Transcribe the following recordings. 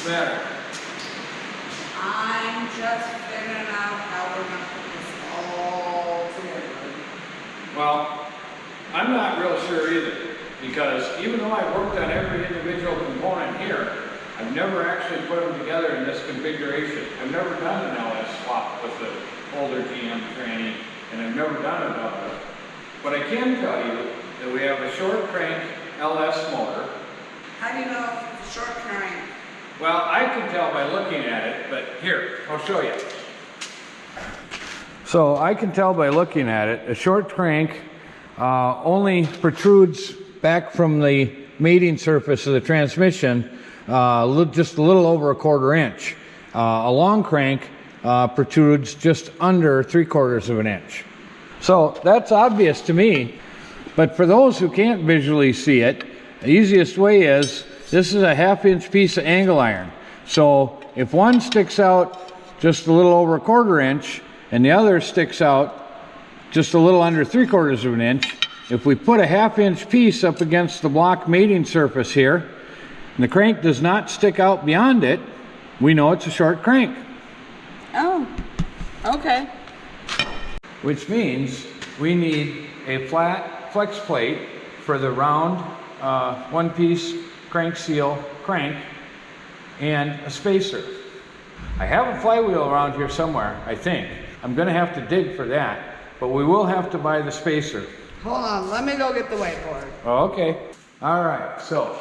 the matter? I'm just figuring out how we're gonna put this all together. Well, I'm not real sure either, because even though I worked on every individual component here, I've never actually put them together in this configuration. I've never done an LS swap with the older GM tranny, and I've never done it other. But I can tell you that we have a short crank LS motor. How do you know if it's a short crank? Well, I can tell by looking at it, but here, I'll show you. So I can tell by looking at it, a short crank only protrudes back from the mating surface of the transmission just a little over a 1/4 inch. A long crank protrudes just under 3/4 of an inch. So that's obvious to me, but for those who can't visually see it, the easiest way is, this is a 1/2 inch piece of angle iron. So if one sticks out just a little over a 1/4 inch and the other sticks out just a little under 3/4 of an inch, if we put a 1/2 inch piece up against the block mating surface here, and the crank does not stick out beyond it, we know it's a short crank. Oh, okay. Which means we need a flat flex plate for the round one-piece crank seal crank and a spacer. I have a flywheel around here somewhere, I think. I'm gonna have to dig for that, but we will have to buy the spacer. Hold on, let me go get the whiteboard. Oh, okay. All right, so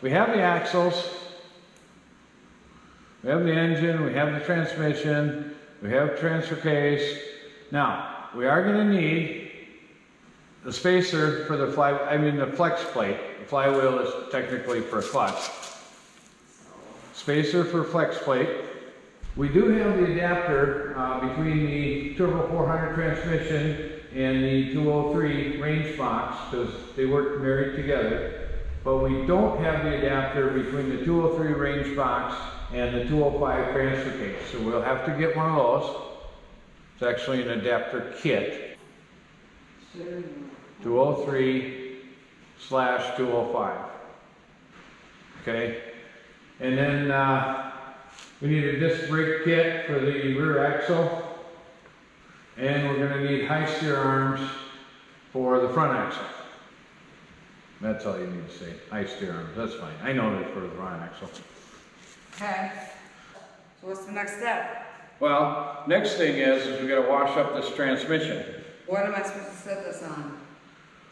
we have the axles, we have the engine, we have the transmission, we have transfer case. Now, we are going to need the spacer for the the flex plate. The flywheel is technically for a clutch. Spacer for flex plate. We do have the adapter between the Turbo 400 transmission and the 203 range box, because they work married together. But we don't have the adapter between the 203 range box and the 205 transfer case. So we'll have to get one of those. It's actually an adapter kit. 203/205. Okay. And then we need a disc brake kit for the rear axle. And we're going to need high steer arms for the front axle. That's all you need to say. High steer arms. That's fine. I know that for the front axle. Okay. So what's the next step? Well, next thing is we got to wash up this transmission. What am I supposed to set this on?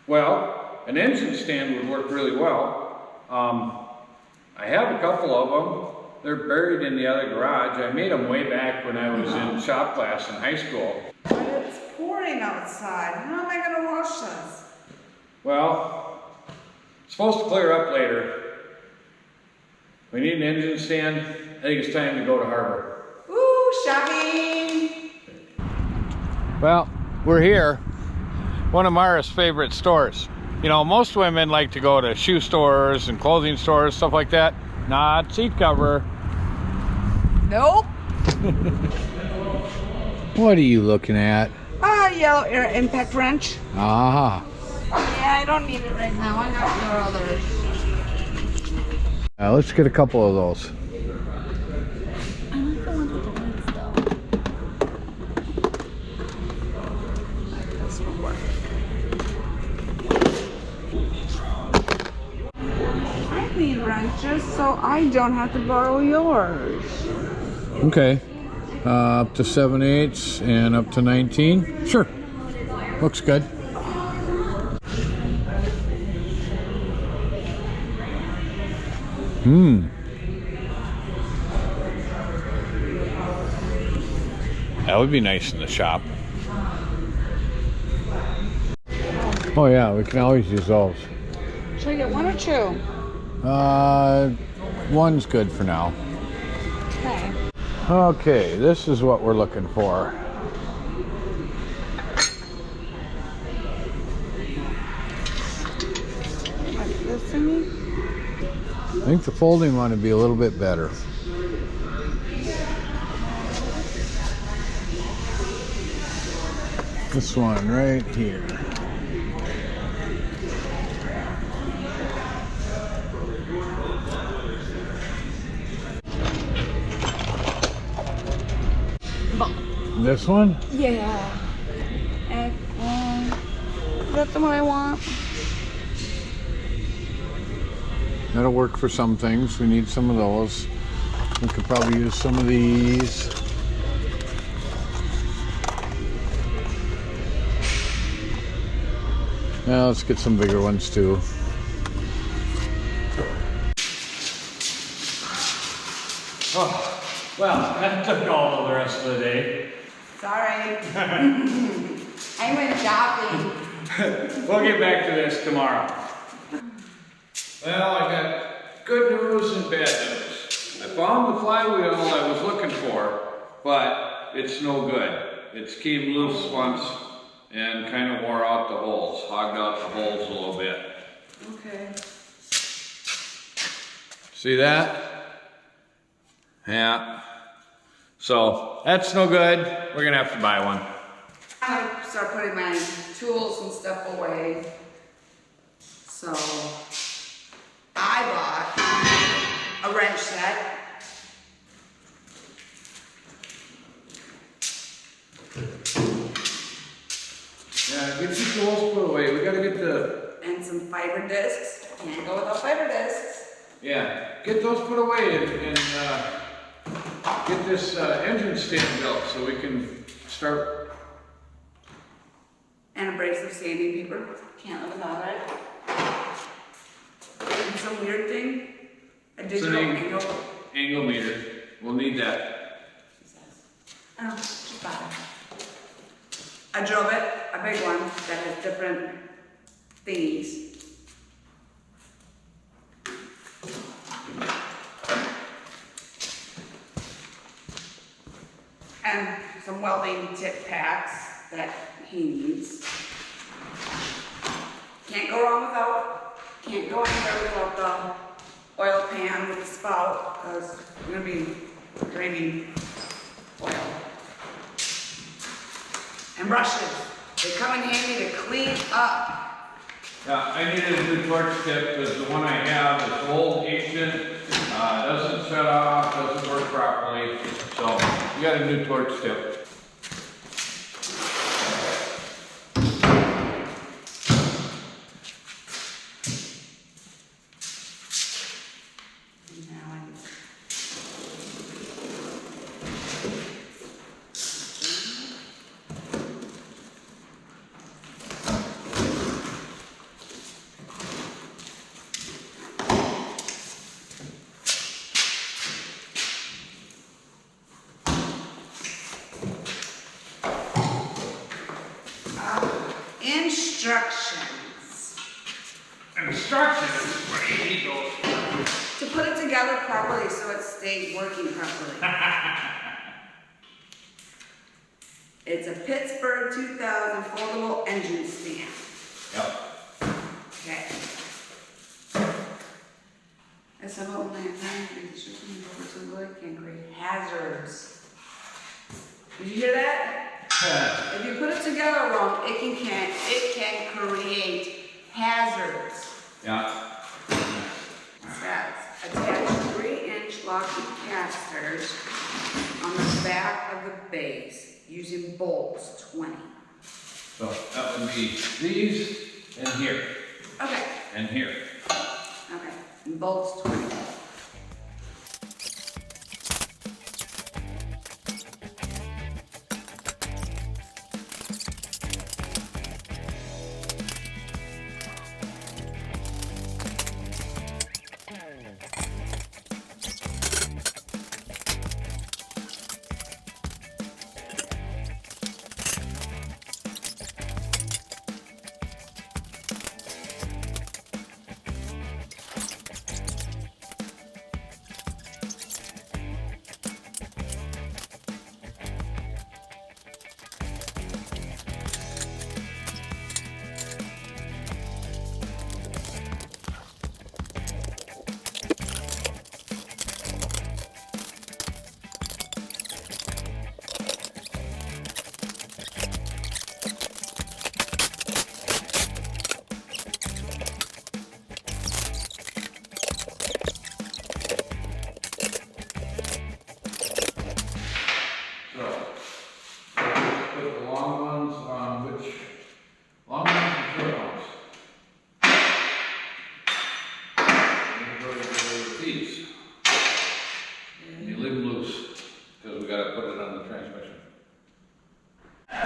Well, an engine stand would work really well. I have a couple of them. They're buried in the other garage. I made them way back when I was in shop class in high school. But it's pouring outside. How am I going to wash this? Well, it's supposed to clear up later. We need an engine stand. I think it's time to go to Harbor. Ooh, shopping! Well, we're here. One of Mara's favorite stores. You know, most women like to go to shoe stores and clothing stores, stuff like that. Not seat cover. Nope. What are you looking at? Yellow air impact wrench. Ah. Yeah, I don't need it right now. I got your others. Let's get a couple of those. I like the ones with the lights though. This will work. I need wrenches so I don't have to borrow yours. Okay. Up to 7/8 and up to 19. Sure. Looks good. That would be nice in the shop. Oh yeah, we can always use those. Should I get one or two? One's good for now. Okay. Okay, this is what we're looking for. Like this to me? I think the folding one would be a little bit better. This one right here. This one? Yeah. And, is that the one I want? That'll work for some things. We need some of those. We could probably use some of these. Now let's get some bigger ones too. Oh, well, that took all of the rest of the day. Sorry. I went shopping. We'll get back to this tomorrow. Well, I got good news and bad news. I found the flywheel I was looking for, but it's no good. It's came loose once and kind of wore out the holes, hogged out the holes a little bit. Okay. See that? Yeah. So that's no good. We're gonna have to buy one. I'm gonna start putting my tools and stuff away. So I bought a wrench set. Yeah, get your tools put away. We gotta get the, And some fiber discs. Can't go without fiber discs. yeah, get those put away and get this engine stand built so we can start. And a brace of sanding paper. Can't live without it. And some weird thing. A digital angle. Angle meter. We'll need that. Oh, just bought it. I drove it, a big one that has different thingies. And some welding tip packs that he needs. Can't go anywhere without the oil pan with the spout, because we're gonna be draining oil. And brushes, they come in handy to clean up. Yeah, I needed a new torch tip because the one I have is old, ancient, doesn't shut off, doesn't work properly. So we got a new torch tip. Now I need instructions. Instructions? Where do you need those? To put it together properly so it stays working properly. It's a Pittsburgh 2000 foldable engine stand. Yep. Okay. As a whole man, over to look and create hazards. Did you hear that? If you put it together wrong, it can create hazards. Yeah. It says, attach 3-inch locking casters on the back of the base using bolts 20. So that would be these and here Okay, and here. okay, and bolts 20.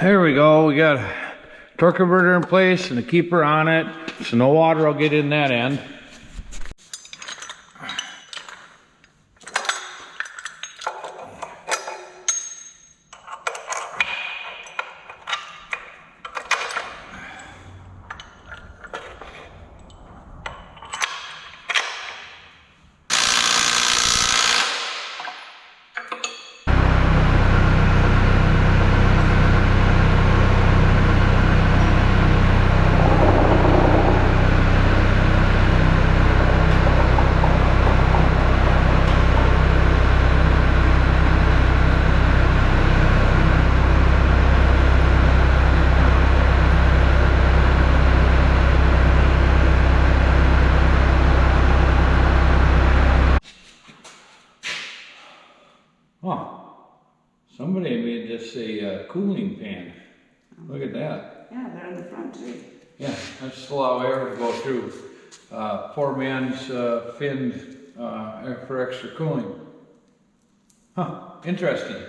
There we go. We got a torque converter in place and a keeper on it, so no water will get in that end. Huh. Somebody made this a cooling pan. Look at that. Yeah, they're in the front too. Yeah, that's to allow air to go through. Poor man's finned for extra cooling. Huh, interesting.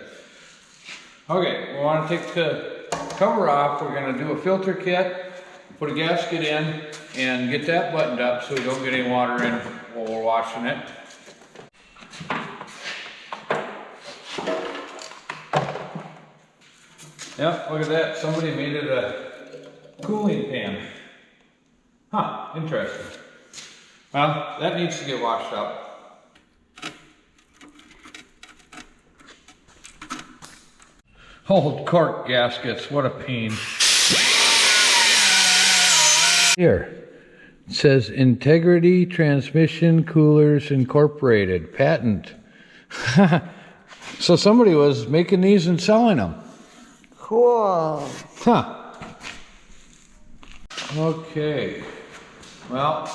Okay, we want to take the cover off. We're going to do a filter kit, put a gasket in, and get that buttoned up so we don't get any water in while we're washing it. Yep, look at that. Somebody made it a cooling pan. Huh, interesting. Well, that needs to get washed up. Old cork gaskets, what a pain. Here, it says Integrity Transmission Coolers Incorporated, patent. So somebody was making these and selling them. Cool. Huh. Okay. Well,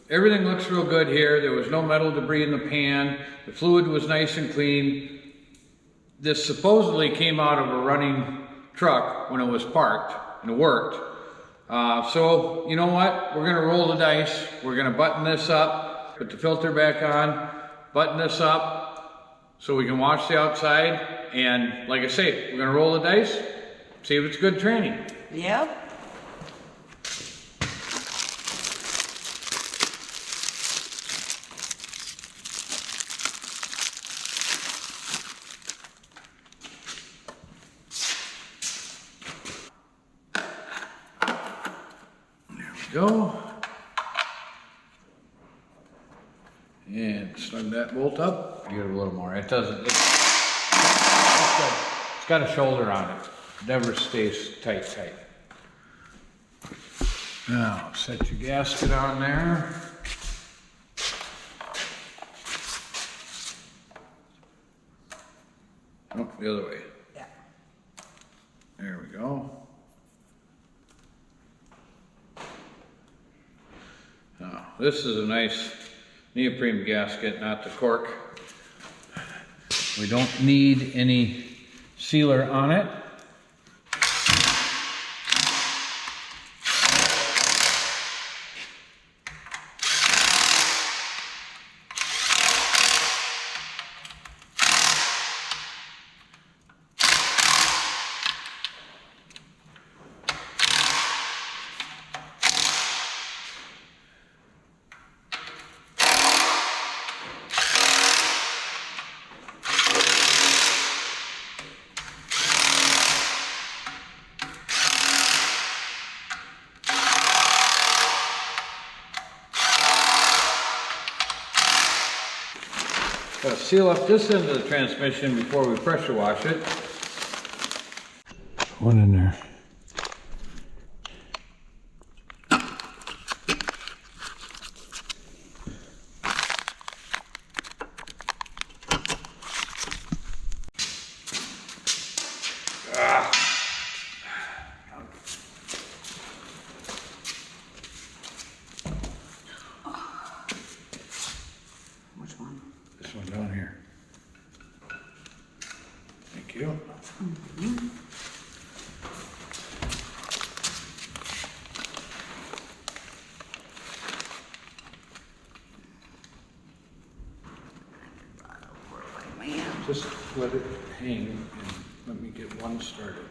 everything looks real good here. There was no metal debris in the pan. The fluid was nice and clean. This supposedly came out of a running truck when it was parked, and it worked. So, you know what? We're gonna roll the dice. We're gonna button this up, put the filter back on, button this up so we can wash the outside. And like I say, we're gonna roll the dice, see if it's good training. Yep. Go. And snug that bolt up. Give it a little more. It doesn't, it's got a shoulder on it. It never stays tight. Now, set your gasket on there. Oh, the other way. Yeah. There we go. Now, this is a nice neoprene gasket, not the cork. We don't need any sealer on it. Gotta seal up this end of the transmission before we pressure wash it. One in there. Which one? This one down here. Thank you. Man. Just let it hang and let me get one started.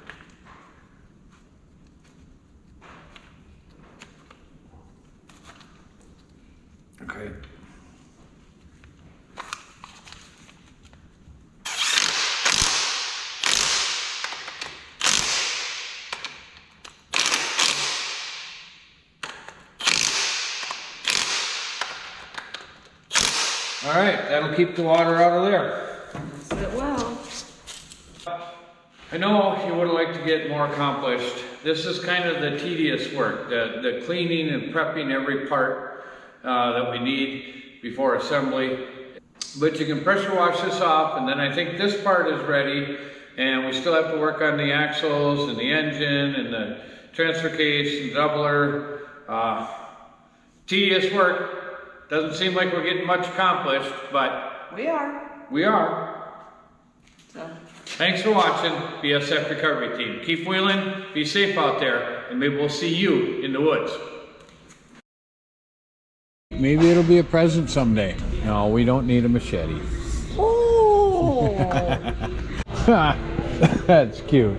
All right, that'll keep the water out of there. Yes, it will. I know you would like to get more accomplished. This is kind of the tedious work, the cleaning and prepping every part that we need before assembly. But you can pressure wash this off, and then I think this part is ready, and we still have to work on the axles and the engine and the transfer case and doubler. Tedious work. Doesn't seem like we're getting much accomplished, but We are. we are. So, Thanks for watching, BSF Recovery Team. Keep wheeling, be safe out there, and maybe we'll see you in the woods. Maybe it'll be a present someday. No, we don't need a machete. Oh. That's cute.